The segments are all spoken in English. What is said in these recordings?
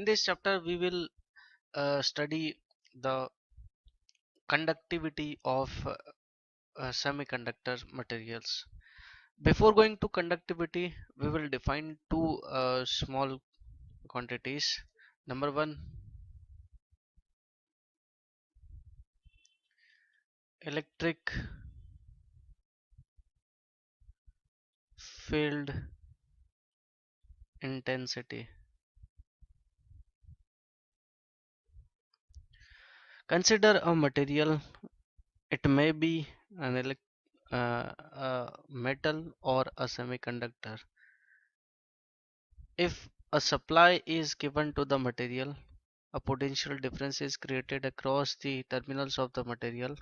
In this chapter we will study the conductivity of semiconductor materials. Before going to conductivity, we will define two small quantities. Number one, electric field intensity. Consider a material. It may be an a metal or a semiconductor. If a supply is given to the material, a potential difference is created across the terminals of the material.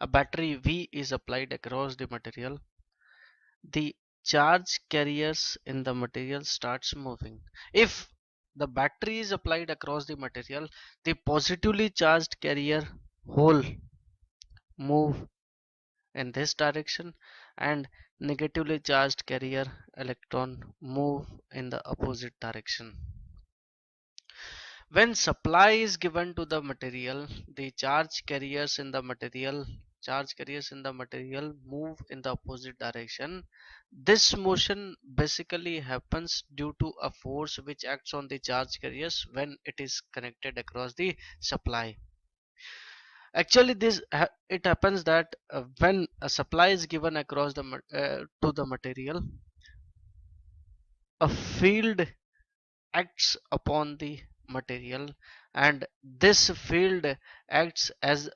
A battery V is applied across the material. The charge carriers in the material starts moving. If the battery is applied across the material, the positively charged carrier hole move in this direction and negatively charged carrier electron move in the opposite direction. When supply is given to the material, the charge carriers in the material move in the opposite direction. This motion basically happens due to a force which acts on the charge carriers when it is connected across the supply. Actually, it happens that when a supply is given across to the material, a field acts upon the material, and this field acts as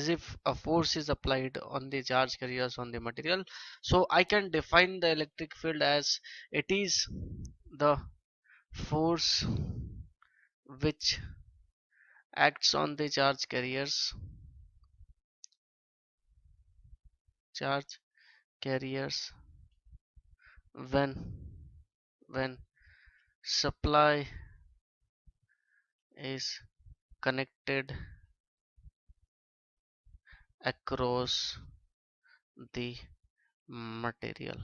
if a force is applied on the charge carriers on the material. So I can define the electric field as it is the force which acts on the charge carriers when when supply is connected across the material.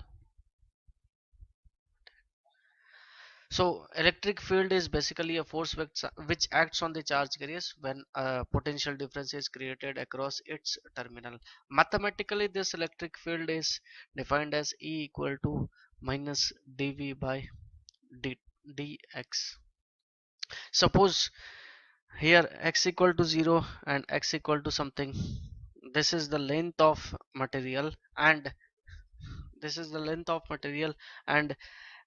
So electric field is basically a force which acts on the charge carriers when a potential difference is created across its terminal. Mathematically, this electric field is defined as E equal to minus dV by dx. Suppose here x equal to 0 and x equal to something. This is the length of material, and this is the length of material, and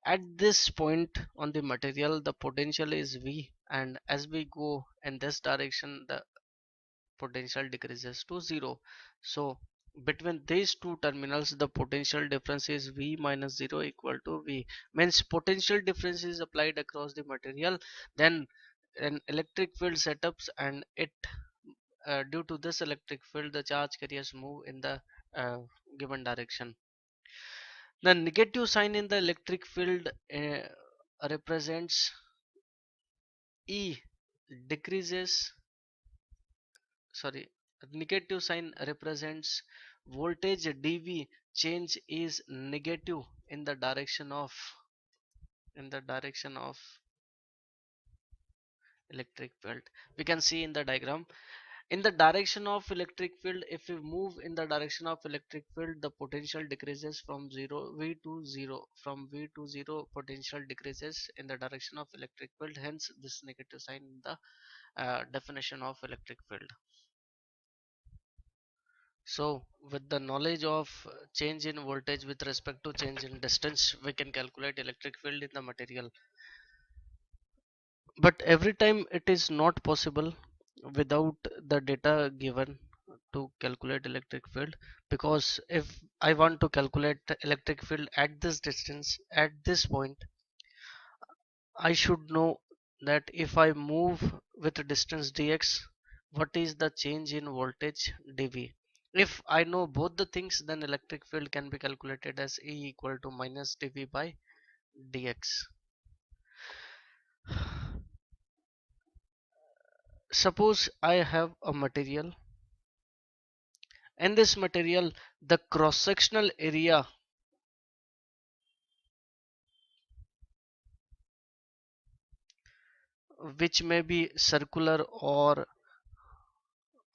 at this point on the material the potential is V, and as we go in this direction the potential decreases to 0. So between these two terminals the potential difference is V minus 0 equal to V. Means potential difference is applied across the material, then an electric field setups, and it due to this electric field the charge carriers move in the given direction. The negative sign in the electric field represents E decreases, sorry, negative sign represents voltage dV change is negative in the direction of electric field. We can see in the diagram, in the direction of electric field, if we move in the direction of electric field the potential decreases from 0 V to 0, from V to 0 potential decreases in the direction of electric field, hence this negative sign in the definition of electric field. So with the knowledge of change in voltage with respect to change in distance, we can calculate electric field in the material. But every time it is not possible without the data given to calculate electric field, because if I want to calculate electric field at this distance, at this point, I should know that if I move with distance dx, what is the change in voltage dV. If I know both the things, then electric field can be calculated as E equal to minus dV by dx. Suppose I have a material. In this material, the cross-sectional area which may be circular or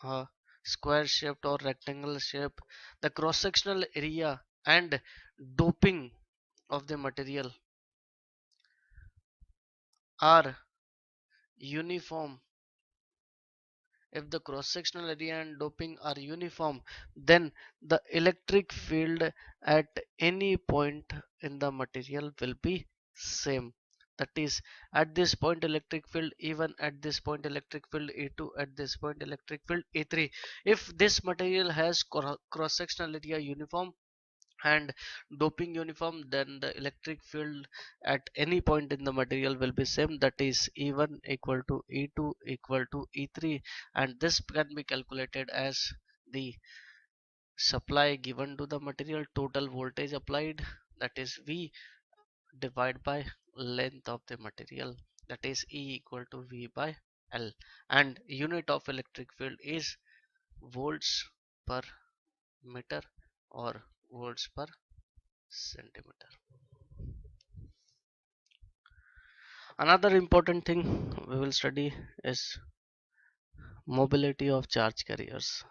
uh, square shaped or rectangle shape. The cross sectional area and doping of the material are uniform. If the cross sectional area and doping are uniform, then the electric field at any point in the material will be same. That is, at this point electric field E1, at this point electric field E2, at this point electric field E3. If this material has cross sectional area uniform and doping uniform, then the electric field at any point in the material will be same, that is E1 equal to E2 equal to E3, and this can be calculated as the supply given to the material, total voltage applied, that is V, divided by length of the material, that is E equal to V by L, and unit of electric field is volts per meter or volts per centimeter. Another important thing we will study is mobility of charge carriers.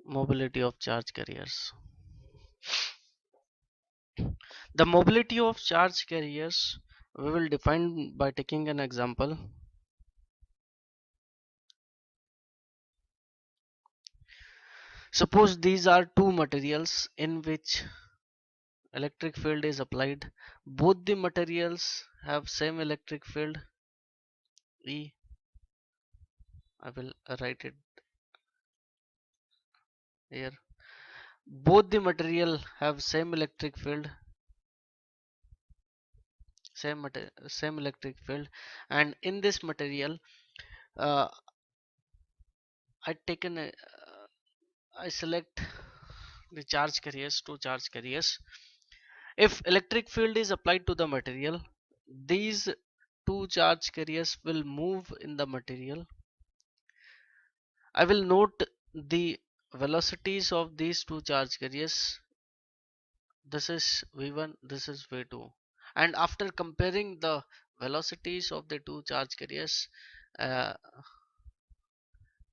Mobility of charge carriers. The mobility of charge carriers we will define by taking an example. Suppose these are two materials in which electric field is applied. Both the materials have same electric field E. I will write it here. Both the material have same electric field, same electric field, and in this material, uh, I taken I select the charge carriers, two charge carriers. If electric field is applied to the material, these two charge carriers will move in the material. I will note the velocities of these two charge carriers. This is V1, this is V2. And after comparing the velocities of the two charge carriers, uh,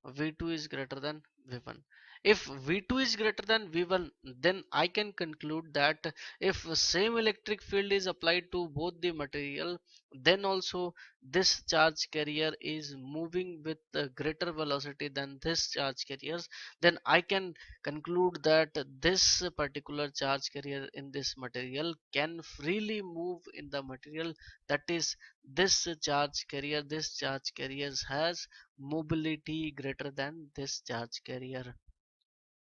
V2 is greater than V1. If V2 is greater than V1, then I can conclude that if same electric field is applied to both the material, then also this charge carrier is moving with a greater velocity than this charge carriers. Then I can conclude that this particular charge carrier in this material can freely move in the material. That is, this charge carriers has mobility greater than this charge carrier.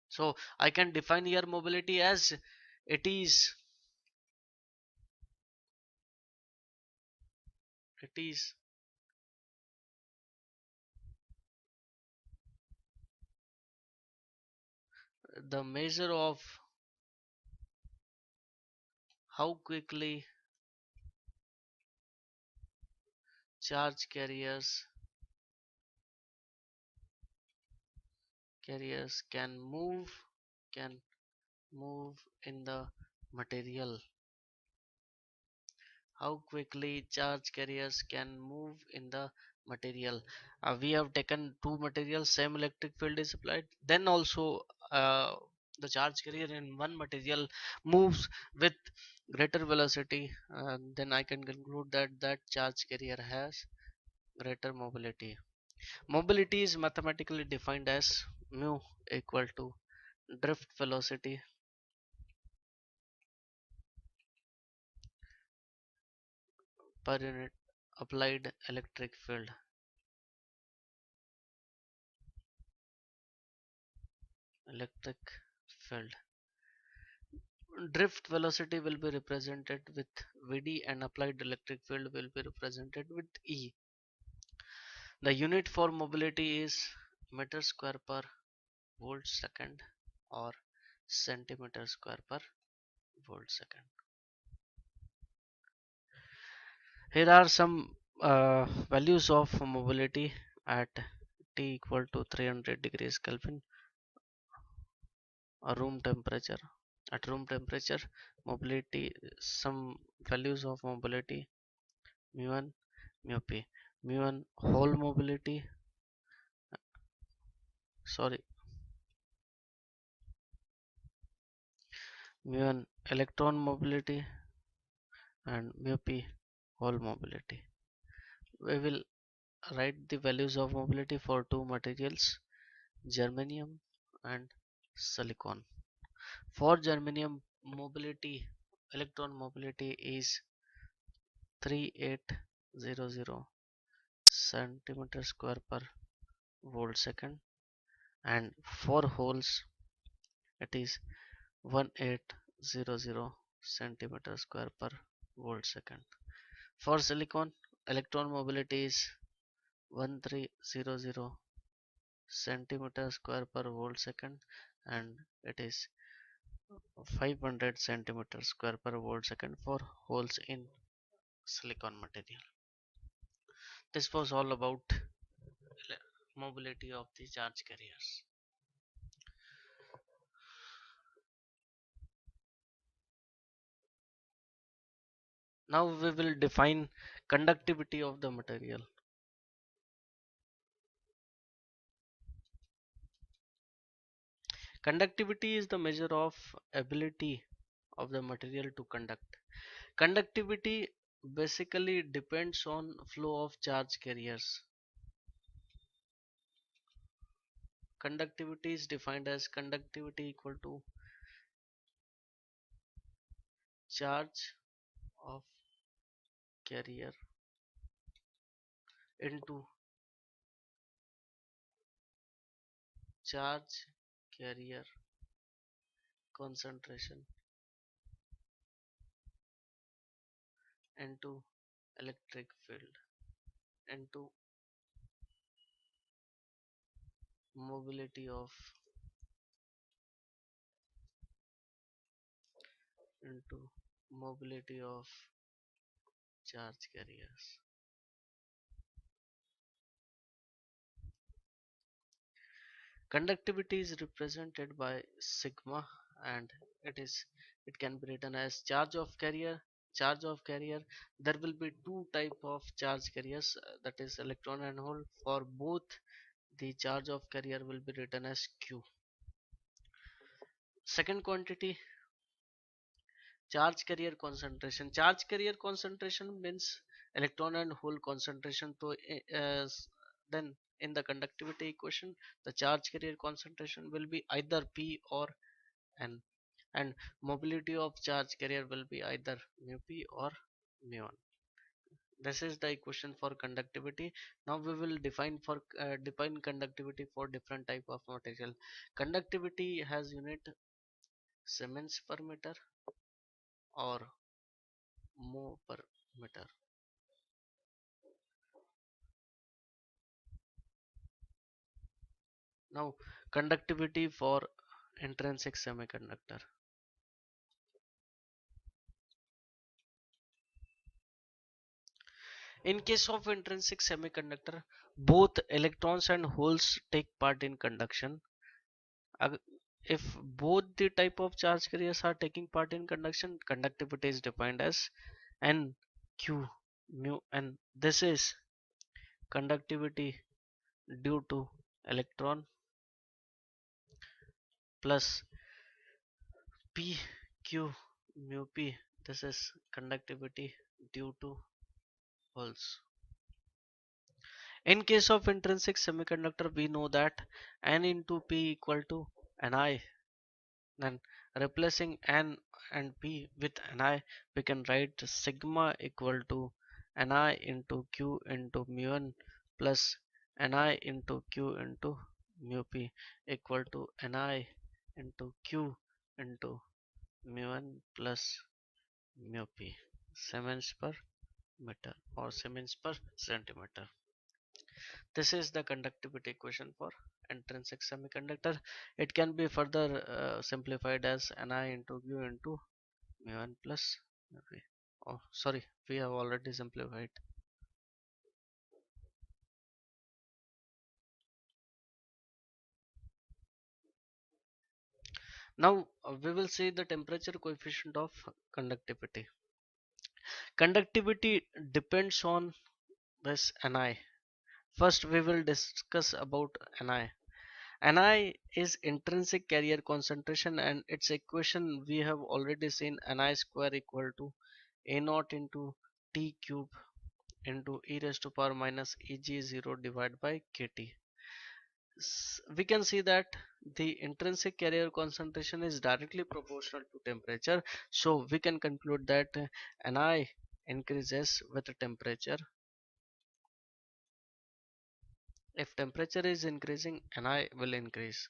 So I can define here mobility as it is it is the measure of how quickly charge carriers can move in the material. How quickly charge carriers can move in the material. We have taken two materials, same electric field is applied, then also uh, the charge carrier in one material moves with greater velocity, then I can conclude that that charge carrier has greater mobility. Mobility is mathematically defined as mu equal to drift velocity per unit applied electric field. Electric field drift velocity will be represented with Vd and applied electric field will be represented with E. The unit for mobility is meter square per volt second or centimeter square per volt second. Here are some values of mobility at T equal to 300 degrees Kelvin. a room temperature. At room temperature, mobility, some values of mobility, mu1, mu p. Mu1 whole mobility, sorry, mu1 electron mobility and mu p whole mobility. We will write the values of mobility for two materials, germanium and silicon. For germanium, mobility, electron mobility is 3800 centimeter square per volt second, and for holes it is 1800 centimeter square per volt second. For silicon, electron mobility is 1300 centimeter square per volt second, and it is 500 centimeter square per volt second for holes in silicon material. This was all about mobility of the charge carriers. Now we will define conductivity of the material. Conductivity is the measure of ability of the material to conduct. Conductivity basically depends on flow of charge carriers. Conductivity is defined as conductivity equal to charge of carrier into charge carrier concentration into electric field into mobility of into mobility of charge carriers. Conductivity is represented by sigma, and it can be written as charge of carrier. There will be two type of charge carriers, that is electron and hole. For both, the charge of carrier will be written as q. Second quantity, charge carrier concentration means electron and hole concentration. So then in the conductivity equation, the charge carrier concentration will be either p or n, and mobility of charge carrier will be either mu p or mu1. This is the equation for conductivity. Now we will define conductivity for different type of material. Conductivity has unit Siemens per meter or mho per meter. Now conductivity for intrinsic semiconductor. In case of intrinsic semiconductor, both electrons and holes take part in conduction. If both the type of charge carriers are taking part in conduction, conductivity is defined as n q mu n. This is conductivity due to electron plus p q mu p. This is conductivity due to holes. In case of intrinsic semiconductor, we know that n into p equal to ni. Then replacing n and p with ni, we can write sigma equal to ni into q into mu1 plus ni into q into mu p equal to ni into q into mu1 plus mu p, Siemens per meter or Siemens per centimeter. This is the conductivity equation for intrinsic semiconductor. It can be further simplified as Ni into Q into mu1 plus mu p. Oh, sorry, we have already simplified. Now we will see the temperature coefficient of conductivity. Conductivity depends on this Ni. First we will discuss about Ni. Ni is intrinsic carrier concentration, and its equation we have already seen. Ni square equal to A naught into T cube into e raised to power minus Eg0 divided by kT. We can see that the intrinsic carrier concentration is directly proportional to temperature, so we can conclude that Ni increases with temperature. If temperature is increasing, Ni will increase.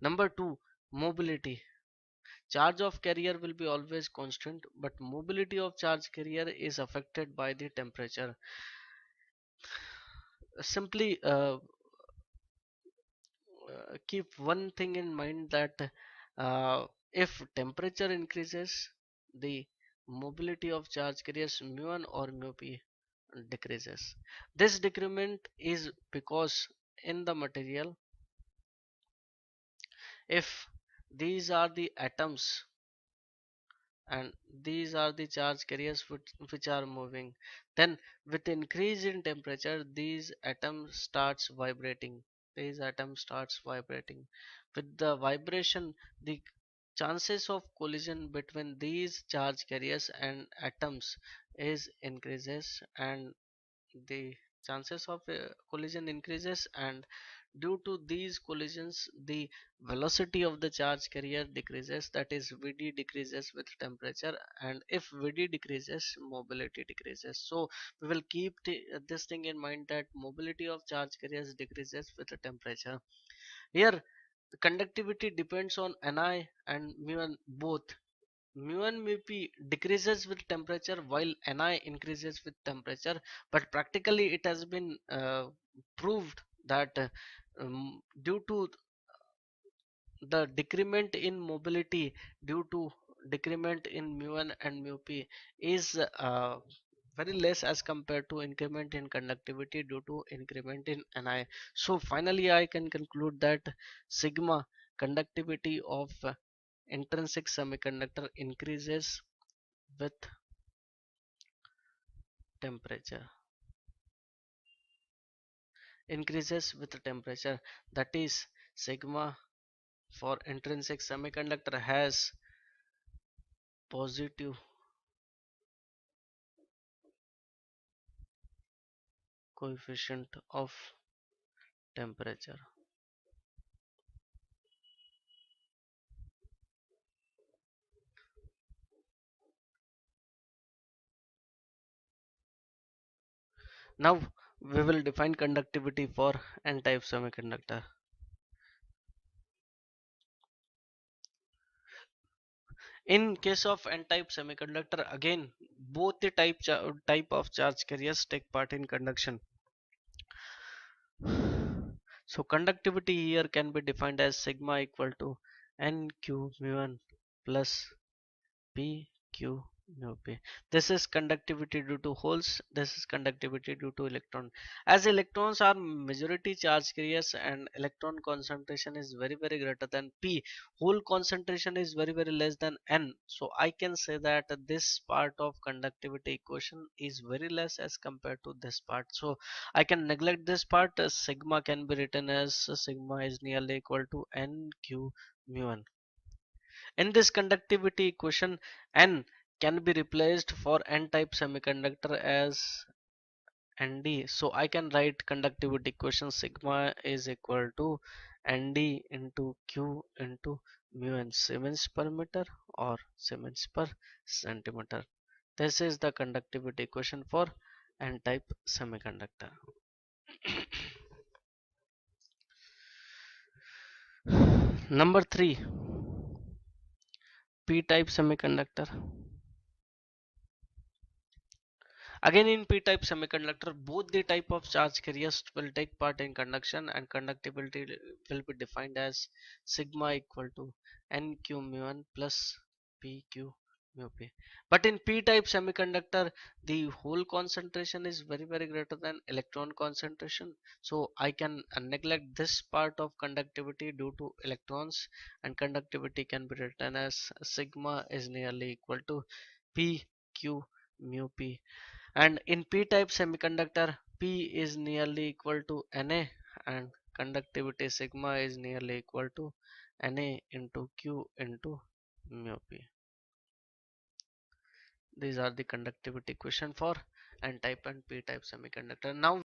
Number 2, mobility. Charge of carrier will be always constant, but mobility of charge carrier is affected by the temperature. Simply keep one thing in mind that if temperature increases, the mobility of charge carriers mu1 or mu p decreases. This decrement is because in the material, if these are the atoms and these are the charge carriers which are moving, then with increase in temperature these atoms starts vibrating. These atoms starts vibrating. With the vibration, the chances of collision between these charge carriers and atoms is increases, and the chances of collision increases, and due to these collisions the velocity of the charge carrier decreases, that is Vd decreases with temperature, and if Vd decreases, mobility decreases. So we will keep this thing in mind that mobility of charge carriers decreases with the temperature. Here the conductivity depends on Ni and mu1 both. Mu1 maybe decreases with temperature while Ni increases with temperature, but practically it has been proved that due to the decrement in mobility due to decrement in mu1 and mu p is very less as compared to increment in conductivity due to increment in Ni. So finally I can conclude that sigma conductivity of intrinsic semiconductor temperature increases with temperature, that is sigma for intrinsic semiconductor has positive coefficient of temperature. Now we will define conductivity for n-type semiconductor. In case of n-type semiconductor, again both the type of charge carriers take part in conduction. So conductivity here can be defined as sigma equal to nq mu1 plus p q mu p. This is conductivity due to holes, this is conductivity due to electron. As electrons are majority charge carriers and electron concentration is very greater than p, hole concentration is very less than n, so I can say that this part of conductivity equation is very less as compared to this part, so I can neglect this part. Sigma can be written as sigma is nearly equal to nq mu1. In this conductivity equation, N can be replaced for N-type semiconductor as Nd. So I can write conductivity equation sigma is equal to Nd into Q into mu n, Siemens per meter or Siemens per centimeter. This is the conductivity equation for N-type semiconductor. Number 3, P-type semiconductor. Again in p-type semiconductor, both the type of charge carriers will take part in conduction, and conductivity will be defined as sigma equal to nq mu1 plus pq mu p. But in p-type semiconductor, the hole concentration is very greater than electron concentration. So I can neglect this part of conductivity due to electrons, and conductivity can be written as sigma is nearly equal to p q mu p. And in p-type semiconductor, p is nearly equal to na, and conductivity sigma is nearly equal to na into q into mu p. These are the conductivity equation for n-type and p-type semiconductor. Now